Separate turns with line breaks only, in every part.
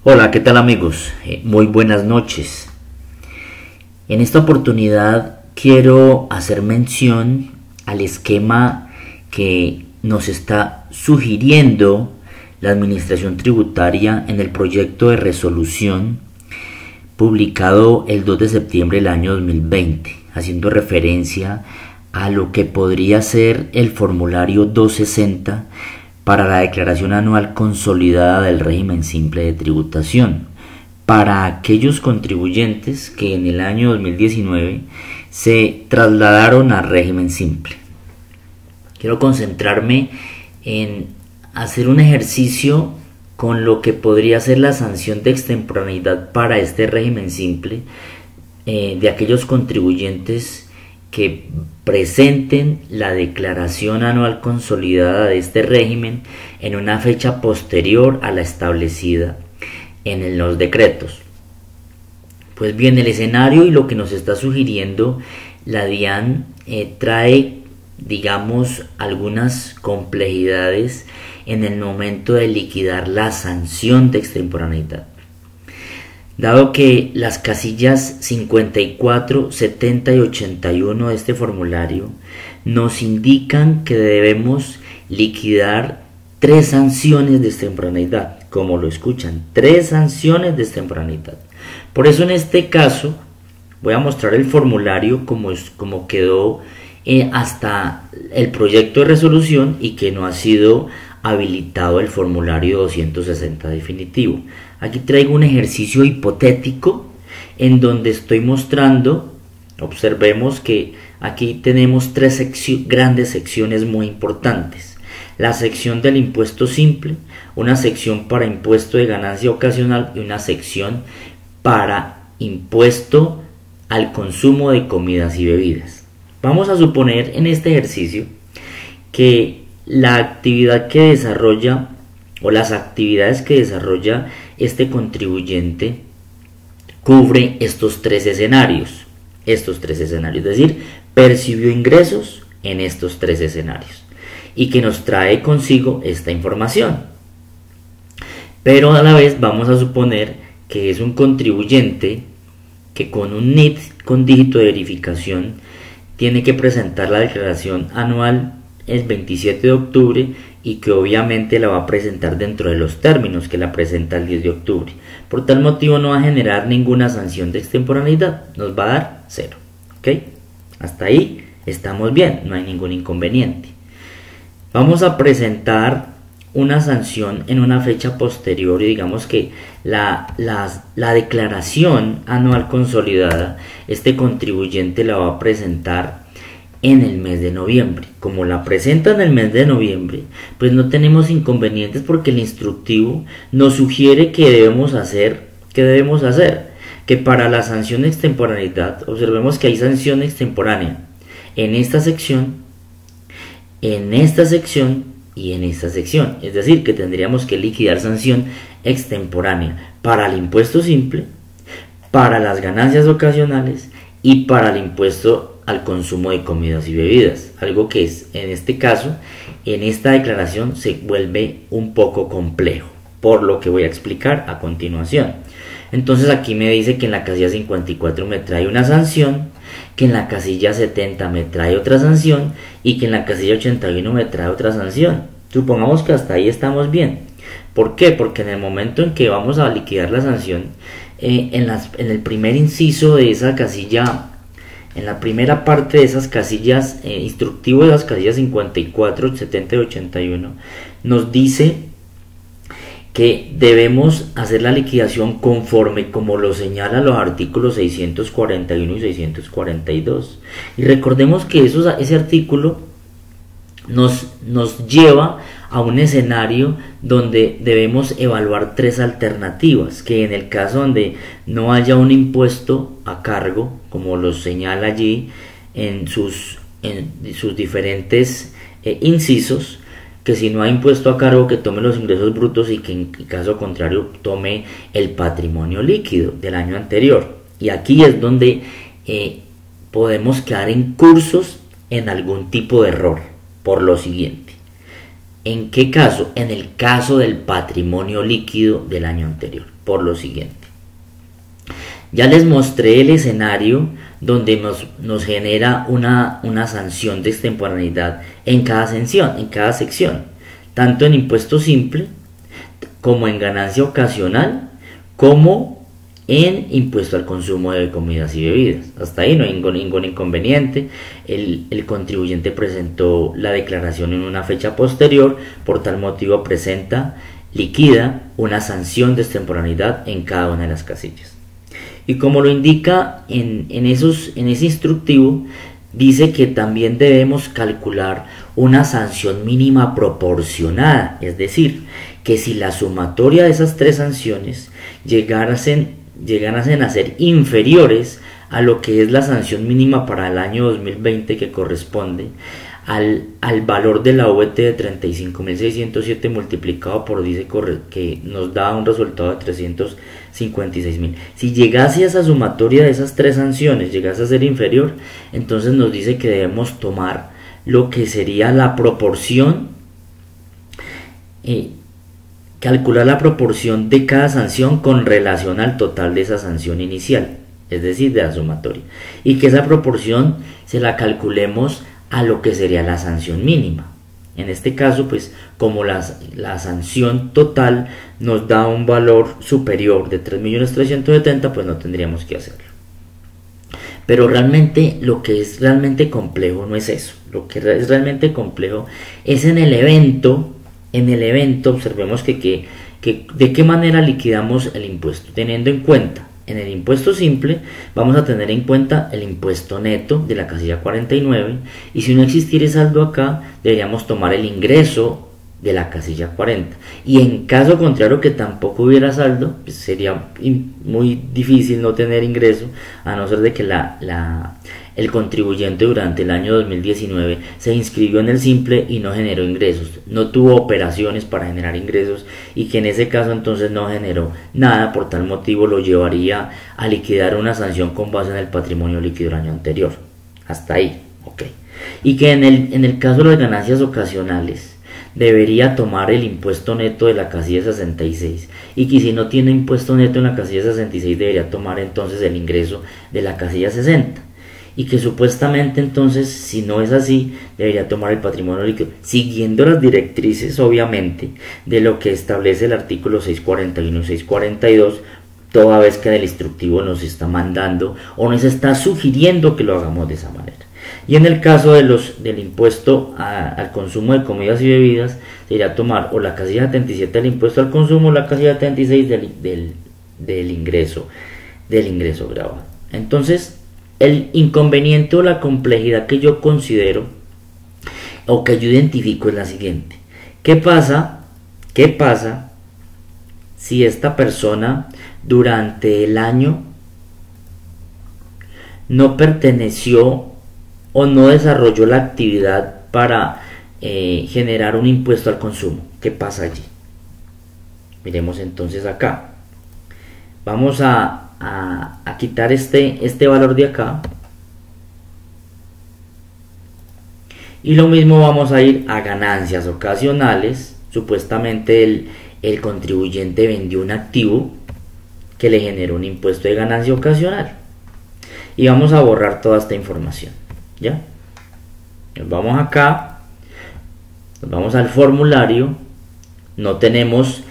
Hola, ¿qué tal amigos? Muy buenas noches. En esta oportunidad quiero hacer mención al esquema que nos está sugiriendo la Administración Tributaria en el proyecto de resolución publicado el 2 de septiembre del año 2020, haciendo referencia a lo que podría ser el formulario 260 para la declaración anual consolidada del régimen simple de tributación, para aquellos contribuyentes que en el año 2019 se trasladaron al régimen simple. Quiero concentrarme en hacer un ejercicio con lo que podría ser la sanción de extemporaneidad para este régimen simple de aquellos contribuyentes que presenten la declaración anual consolidada de este régimen en una fecha posterior a la establecida en los decretos. Pues bien, el escenario y lo que nos está sugiriendo la DIAN trae, digamos, algunas complejidades en el momento de liquidar la sanción de extemporaneidad. Dado que las casillas 54, 70 y 81 de este formulario nos indican que debemos liquidar 3 sanciones de extemporaneidad, como lo escuchan, 3 sanciones de extemporaneidad. Por eso en este caso voy a mostrar el formulario como quedó hasta el proyecto de resolución y que no ha sido habilitado el formulario 260 definitivo. Aquí traigo un ejercicio hipotético en donde estoy mostrando, observemos que aquí tenemos 3 grandes secciones muy importantes. La sección del impuesto simple, una sección para impuesto de ganancia ocasional y una sección para impuesto al consumo de comidas y bebidas. Vamos a suponer en este ejercicio que la actividad que desarrolla o las actividades que desarrolla este contribuyente cubre estos 3 escenarios, es decir, percibió ingresos en estos 3 escenarios y que nos trae consigo esta información. Pero a la vez vamos a suponer que es un contribuyente que con un NIT con dígito de verificación tiene que presentar la declaración anual el 27 de octubre y que obviamente la va a presentar dentro de los términos que la presenta el 10 de octubre. Por tal motivo no va a generar ninguna sanción de extemporaneidad, nos va a dar 0. ¿Ok? Hasta ahí estamos bien, no hay ningún inconveniente. Vamos a presentar una sanción en una fecha posterior y digamos que la declaración anual consolidada, este contribuyente la va a presentar en el mes de noviembre. Como la presenta en el mes de noviembre, pues no tenemos inconvenientes porque el instructivo nos sugiere que debemos hacer, que para la sanción de extemporaneidad, observemos que hay sanción extemporánea en esta sección y en esta sección, es decir, que tendríamos que liquidar sanción extemporánea para el impuesto simple, para las ganancias ocasionales y para el impuesto al consumo de comidas y bebidas, algo que es, en este caso, en esta declaración se vuelve un poco complejo, por lo que voy a explicar a continuación. Entonces aquí me dice que en la casilla 54 me trae una sanción, que en la casilla 70 me trae otra sanción y que en la casilla 81 me trae otra sanción. Supongamos que hasta ahí estamos bien. ¿Por qué? Porque en el momento en que vamos a liquidar la sanción, en el primer inciso de esa casilla, en la primera parte de esas casillas, instructivo de las casillas 54, 70 y 81, nos dice que debemos hacer la liquidación conforme como lo señalan los artículos 641 y 642. Y recordemos que ese artículo nos lleva a un escenario donde debemos evaluar 3 alternativas, que en el caso donde no haya un impuesto a cargo, como lo señala allí en sus diferentes incisos, que si no hay impuesto a cargo que tome los ingresos brutos y que en caso contrario tome el patrimonio líquido del año anterior. Y aquí es donde podemos quedar en cursos en algún tipo de error, por lo siguiente. ¿En qué caso? En el caso del patrimonio líquido del año anterior, por lo siguiente. Ya les mostré el escenario donde nos genera una sanción de extemporaneidad en cada sección, tanto en impuesto simple, como en ganancia ocasional, como en impuesto al consumo de comidas y bebidas. Hasta ahí no hay ningún inconveniente. El contribuyente presentó la declaración en una fecha posterior, por tal motivo liquida una sanción de extemporaneidad en cada una de las casillas. Y como lo indica en ese instructivo, dice que también debemos calcular una sanción mínima proporcionada, es decir, que si la sumatoria de esas tres sanciones llegasen a ser inferiores a lo que es la sanción mínima para el año 2020, que corresponde al valor de la VT de 35.607 multiplicado por 10, que nos da un resultado de 356.000. Si llegase a esa sumatoria de esas tres sanciones, llegase a ser inferior, entonces nos dice que debemos tomar lo que sería la proporción, calcular la proporción de cada sanción con relación al total de esa sanción inicial, es decir, de la sumatoria, y que esa proporción se la calculemos a lo que sería la sanción mínima. En este caso, pues como la sanción total nos da un valor superior de 3.370.000, pues no tendríamos que hacerlo. Pero realmente lo que es realmente complejo no es eso. Lo que es realmente complejo es en el evento. Observemos que de qué manera liquidamos el impuesto, teniendo en cuenta. En el impuesto simple vamos a tener en cuenta el impuesto neto de la casilla 49, y si no existiera saldo acá, deberíamos tomar el ingreso de la casilla 40. Y en caso contrario, que tampoco hubiera saldo, pues sería muy difícil no tener ingreso, a no ser de que el contribuyente durante el año 2019 se inscribió en el simple y no generó ingresos, no tuvo operaciones para generar ingresos, y que en ese caso entonces no generó nada. Por tal motivo lo llevaría a liquidar una sanción con base en el patrimonio líquido del año anterior. Hasta ahí, ok. Y que en el caso de las ganancias ocasionales debería tomar el impuesto neto de la casilla 66, y que si no tiene impuesto neto en la casilla 66 debería tomar entonces el ingreso de la casilla 60, y que supuestamente entonces, si no es así, debería tomar el patrimonio líquido, siguiendo las directrices obviamente de lo que establece el artículo 641 y 642, toda vez que el instructivo nos está mandando o nos está sugiriendo que lo hagamos de esa manera. Y en el caso del impuesto al consumo de comidas y bebidas, sería tomar o la casilla 77 del impuesto al consumo, o la casilla 76 del ingreso grabado. Entonces, el inconveniente o la complejidad que yo considero o que yo identifico es la siguiente: ¿qué pasa si esta persona durante el año no perteneció o no desarrolló la actividad para generar un impuesto al consumo? ¿Qué pasa allí? Miremos entonces acá. Vamos a quitar este valor de acá, y lo mismo vamos a ir a ganancias ocasionales. Supuestamente el contribuyente vendió un activo que le generó un impuesto de ganancia ocasional, y vamos a borrar toda esta información. ¿Ya? Nos vamos acá, nos vamos al formulario, no tenemos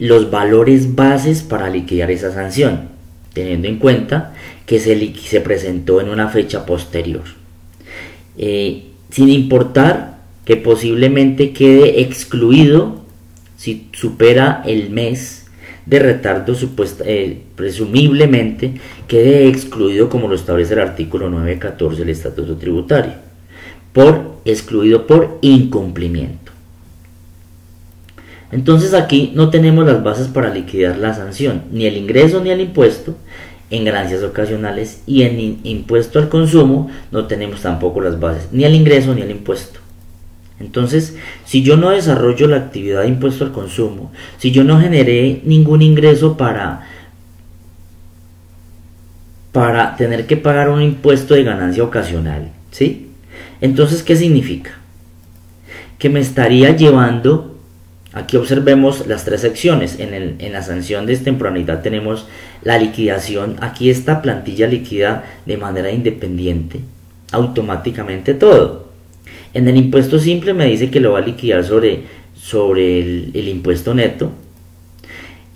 los valores bases para liquidar esa sanción, teniendo en cuenta que se presentó en una fecha posterior, sin importar que posiblemente quede excluido si supera el mes de retardo, presumiblemente quede excluido, como lo establece el artículo 914 del Estatuto Tributario, excluido por incumplimiento. Entonces aquí no tenemos las bases para liquidar la sanción, ni el ingreso ni el impuesto en ganancias ocasionales, y en impuesto al consumo no tenemos tampoco las bases, ni el ingreso ni el impuesto. Entonces, si yo no desarrollo la actividad de impuesto al consumo, si yo no generé ningún ingreso para tener que pagar un impuesto de ganancia ocasional, ¿sí? Entonces, ¿qué significa? que me estaría llevando. Aquí observemos las tres secciones. En la sanción de extemporaneidad tenemos la liquidación. Aquí esta plantilla liquida de manera independiente automáticamente todo. En el impuesto simple me dice que lo va a liquidar sobre el impuesto neto,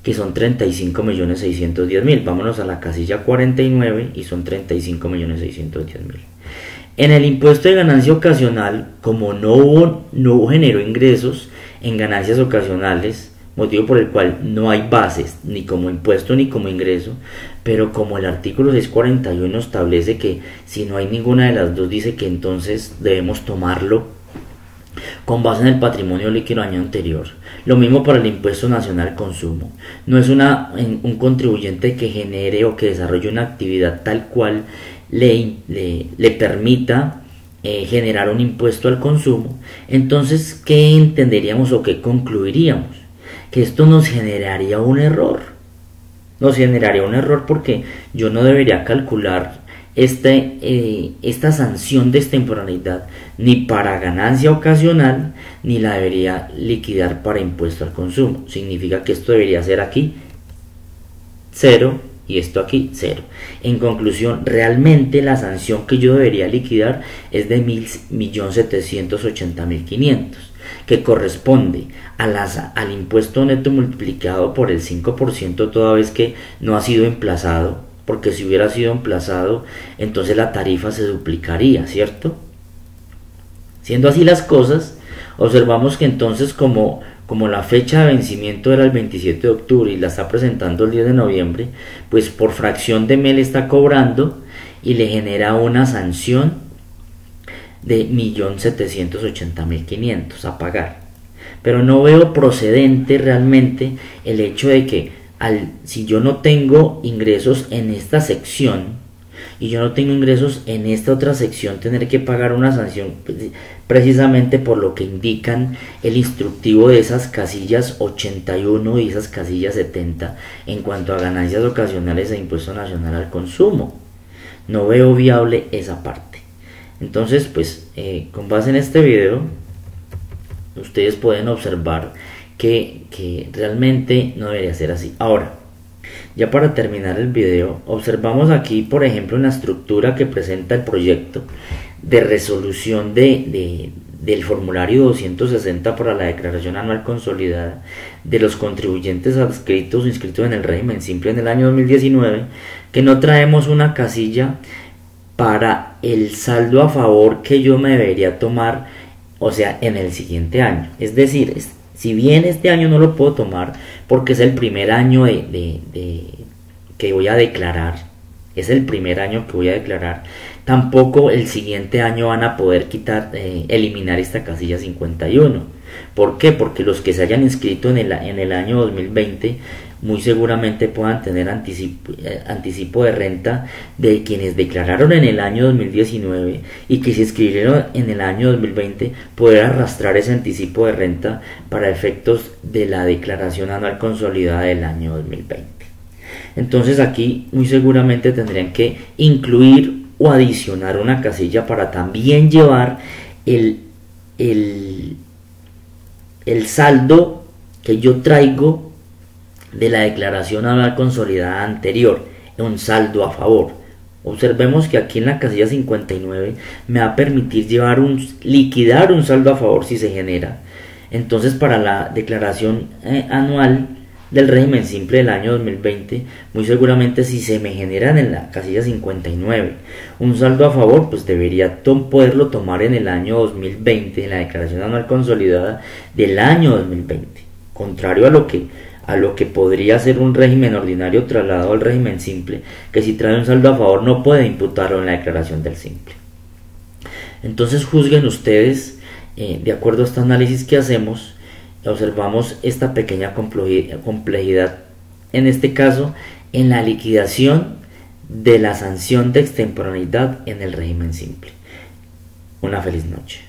que son 35.610.000. Vámonos a la casilla 49 y son 35.610.000. En el impuesto de ganancia ocasional, como no generó ingresos en ganancias ocasionales, motivo por el cual no hay bases ni como impuesto ni como ingreso, pero como el artículo 641 establece que si no hay ninguna de las dos, dice que entonces debemos tomarlo con base en el patrimonio líquido año anterior. Lo mismo para el impuesto nacional al consumo. No es un contribuyente que genere o que desarrolle una actividad tal cual le permita generar un impuesto al consumo. Entonces, ¿qué entenderíamos o qué concluiríamos? Que esto nos generaría un error. Nos generaría un error porque yo no debería calcular esta sanción de extemporaneidad ni para ganancia ocasional, ni la debería liquidar para impuesto al consumo. Significa que esto debería ser aquí 0 y esto aquí 0. En conclusión, realmente la sanción que yo debería liquidar es de 1.780.500, que corresponde al impuesto neto multiplicado por el 5%, toda vez que no ha sido emplazado, porque si hubiera sido emplazado, entonces la tarifa se duplicaría, ¿cierto? Siendo así las cosas, observamos que entonces como la fecha de vencimiento era el 27 de octubre y la está presentando el 10 de noviembre, pues por fracción de mes le está cobrando y le genera una sanción de 1.780.500 a pagar. Pero no veo procedente realmente el hecho de que si yo no tengo ingresos en esta sección y yo no tengo ingresos en esta otra sección, tener que pagar una sanción precisamente por lo que indican el instructivo de esas casillas 81 y esas casillas 70 en cuanto a ganancias ocasionales e impuesto nacional al consumo. No veo viable esa parte. Entonces, pues, con base en este video, ustedes pueden observar que realmente no debería ser así. Ahora, ya para terminar el video, observamos aquí, por ejemplo, en la estructura que presenta el proyecto de resolución del formulario 260 para la declaración anual consolidada de los contribuyentes adscritos o inscritos en el régimen simple en el año 2019, que no traemos una casilla para el saldo a favor que yo me debería tomar, o sea, en el siguiente año. Es decir, si bien este año no lo puedo tomar porque es el primer año que voy a declarar, tampoco el siguiente año van a poder eliminar esta casilla 51. ¿Por qué? Porque los que se hayan inscrito en el año 2020 muy seguramente puedan tener anticipo de renta de quienes declararon en el año 2019 y que se inscribieron en el año 2020, poder arrastrar ese anticipo de renta para efectos de la declaración anual consolidada del año 2020. Entonces aquí muy seguramente tendrían que incluir o adicionar una casilla para también llevar el saldo que yo traigo de la declaración anual consolidada anterior, un saldo a favor. Observemos que aquí en la casilla 59 me va a permitir liquidar un saldo a favor si se genera. Entonces, para la declaración anual del régimen simple del año 2020, muy seguramente si se me generan en la casilla 59 un saldo a favor, pues debería poderlo tomar en el año 2020, en la declaración anual consolidada del año 2020, contrario a lo que podría ser un régimen ordinario trasladado al régimen simple, que si trae un saldo a favor no puede imputarlo en la declaración del simple. Entonces juzguen ustedes, de acuerdo a este análisis que hacemos, observamos esta pequeña complejidad, en este caso, en la liquidación de la sanción de extemporaneidad en el régimen simple. Una feliz noche.